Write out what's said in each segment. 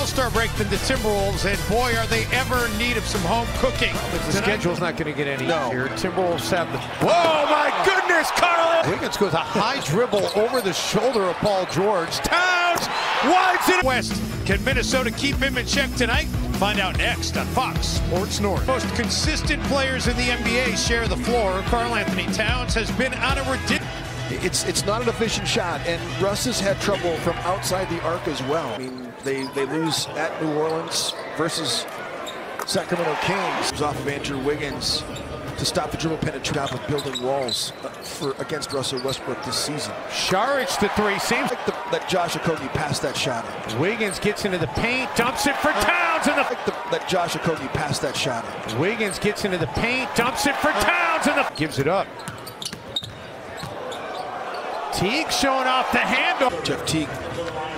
All-Star break than the Timberwolves, and boy, are they ever in need of some home cooking. The schedule's not going to get any easier. Timberwolves have the... Whoa, my goodness, Carl! Wiggins goes a high dribble over the shoulder of Paul George. Towns winds it west. Can Minnesota keep him in check tonight? Find out next on Fox Sports North. Most consistent players in the NBA share the floor. Karl Anthony Towns has been on a ridiculous... It's not an efficient shot, and Russ has had trouble from outside the arc as well. I mean, they lose at New Orleans versus Sacramento Kings. Off of Andrew Wiggins to stop the dribble penetration of building walls against Russell Westbrook this season. Saric the three, seems like that Josh Okogie passed that shot. Wiggins gets into the paint, dumps it for Towns, and that Josh Okogie passed that shot. Wiggins gets into the paint, dumps it for Towns, and gives it up. Teague showing off the handle. Jeff Teague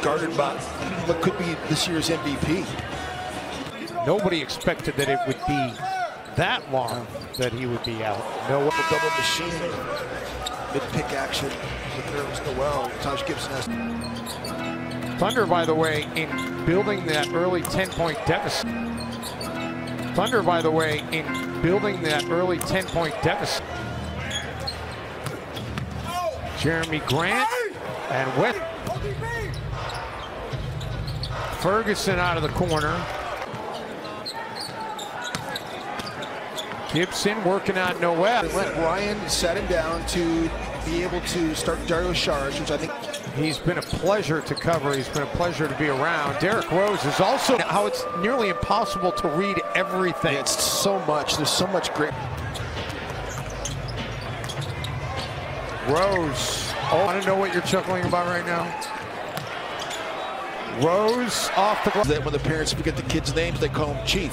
guarded by what could be this year's MVP. Nobody expected that it would be that long that he would be out. No double machine, mid-pick action with Nerlens Noel. Taj Gibson has. Thunder, by the way, in building that early 10-point deficit. Thunder, by the way, in building that early 10-point deficit. Jeremy Grant and with Ferguson out of the corner. Gibson working on Noel. Ryan sat him down to be able to start Dario Saric, which I think he's been a pleasure to cover. He's been a pleasure to be around. Derrick Rose is also how it's nearly impossible to read everything. It's so much. There's so much great. Rose. Oh, I don't know what you're chuckling about right now. Rose off the glass. When the parents forget the kids' names, they call him Chief.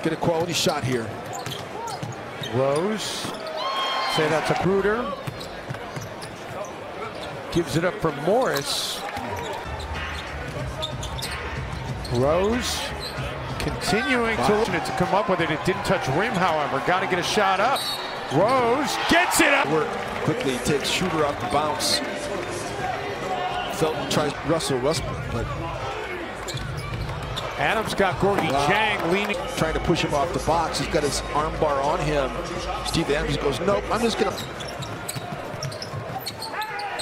Get a quality shot here. Rose. Say that's a Bruder. Gives it up for Morris. Rose continuing to come up with it. It didn't touch rim, however. Got to get a shot up. Rose gets it up. Work quickly, takes shooter off the bounce. Felton tries Russell Westbrook, but Adams got Gorgie Jang leaning. Trying to push him off the box. He's got his arm bar on him. Steve Adams goes, nope, I'm just gonna.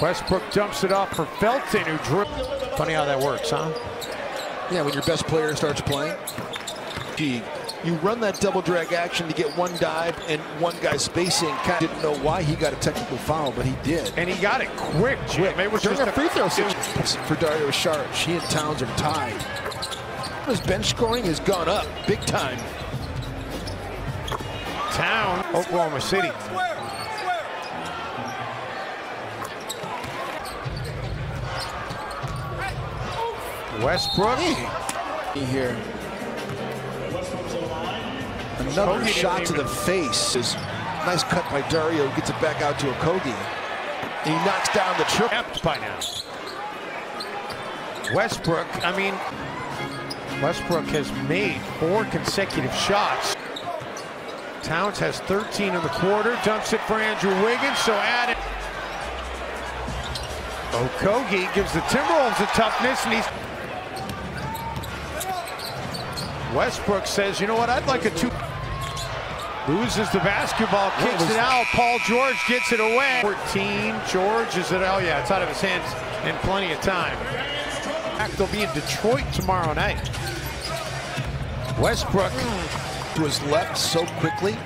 Westbrook dumps it off for Felton, who dribbled. Funny how that works, huh? Yeah, when your best player starts playing. You run that double drag action to get one dive and one guy spacing. Kind of didn't know why he got a technical foul, but he did. And he got it quick, Jim. It was just a free throw for Dario Saric. He and Towns are tied. His bench scoring has gone up big time. Town, Oklahoma City. Westbrook here. Another shot to the face. Nice cut by Dario. Gets it back out to Okogie. He knocks down the triple. By now. Westbrook, Westbrook has made 4 consecutive shots. Towns has 13 in the quarter. Dumps it for Andrew Wiggins, so add it. Okogie gives the Timberwolves a toughness, and Westbrook says, you know what, I'd like a 2. Loses the basketball, kicks it out. Paul George gets it away. 14, George is it? Oh yeah, it's out of his hands in plenty of time. They'll be in Detroit tomorrow night. Westbrook to his left so quickly.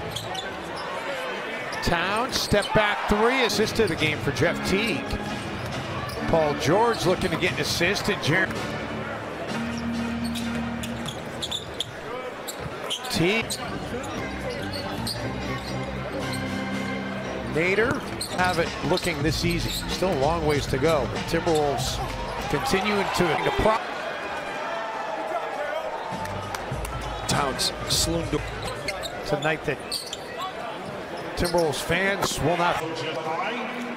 Towns, step back 3, assist of the game for Jeff Teague. Paul George looking to get an assist, and Jeremy Teague. Nader have it looking this easy. Still a long ways to go. But Timberwolves continuing to Towns slung tonight that Timberwolves fans will not.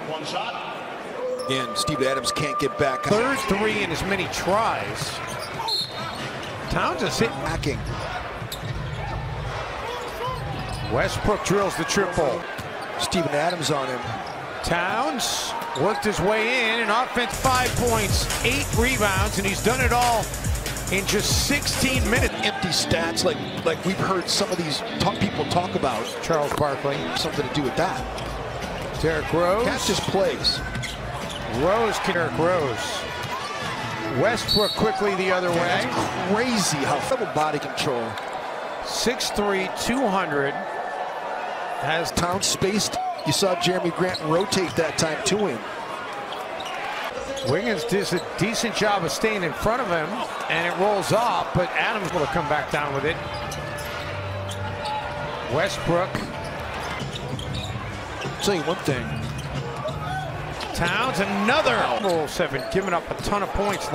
One shot. Again, Steve Adams can't get back. Third 3 in as many tries. Towns is hitting. Hacking. Westbrook drills the triple. Steven Adams on him. Towns Worked his way in offense, 5 points, 8 rebounds, and he's done it all in just 16 minutes. Empty stats like we've heard some of these people talk about. Charles Barkley. Something to do with that. Derrick Rose. Cat just plays. Derrick Rose. Westbrook quickly the other way. That's crazy how double body control. 6'3", 200. Has Towns spaced. You saw Jeremy Grant rotate that time to him. Wiggins does a decent job of staying in front of him, and it rolls off, but Adams will come back down with it. Westbrook. I'll tell you one thing. Towns, another 7, giving up a ton of points.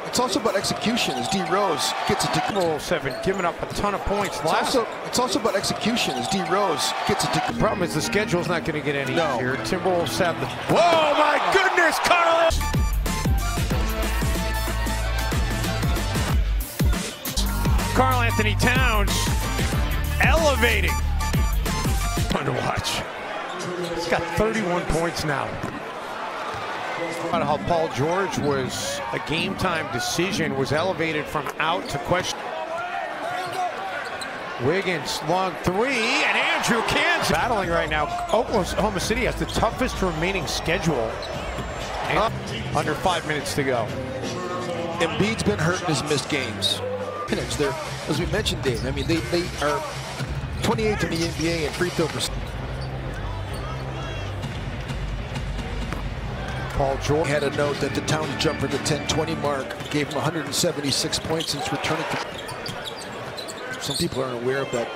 It's also about execution. As D Rose gets it to 7, giving up a ton of points. It's also about execution. As D Rose gets it to. The problem is the schedule's not going to get any easier. Timberwolves have the. Whoa, my goodness, Carl! Karl Anthony Towns elevating. Fun to watch. He's got 31 points now. About how Paul George was a game-time decision, was elevated from out to question. Wiggins, long 3, and Andrew Kansas battling right now. Oklahoma City has the toughest remaining schedule. And under 5 minutes to go. Embiid's been hurt in his missed games. They're, as we mentioned, Dave, I mean, they are 28th in the NBA in free throw percentage. Paul George had a note that the Towns jumper, the 10-20 mark, gave him 176 points since returning to. Some people aren't aware of that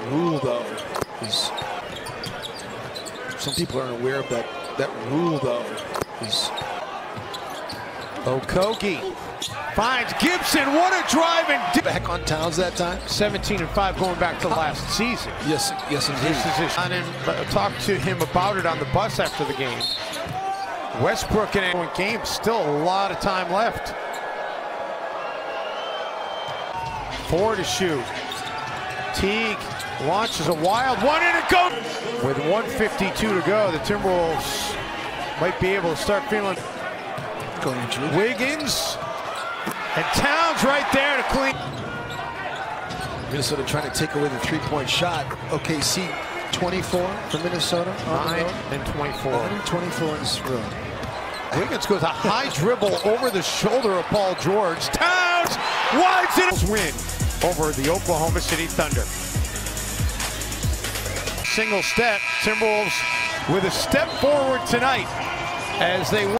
rule, though. Some people aren't aware of that rule, though. Okogie finds Gibson. What a drive and back on Towns that time. 17-5 going back to last season. Yes, indeed. This is his. And talked to him about it on the bus after the game. Westbrook in a game, still a lot of time left. 4 to shoot. Teague launches a wild one, and it goes. With 1:52 to go, the Timberwolves might be able to start feeling. Wiggins and Towns right there to clean. Minnesota trying to take away the three-point shot. OKC 24 for Minnesota. 9 and 24. 9 and 24 in this room. Wiggins goes a high dribble over the shoulder of Paul George. Towns winds it. Win over the Oklahoma City Thunder. Single step. Timberwolves with a step forward tonight as they win.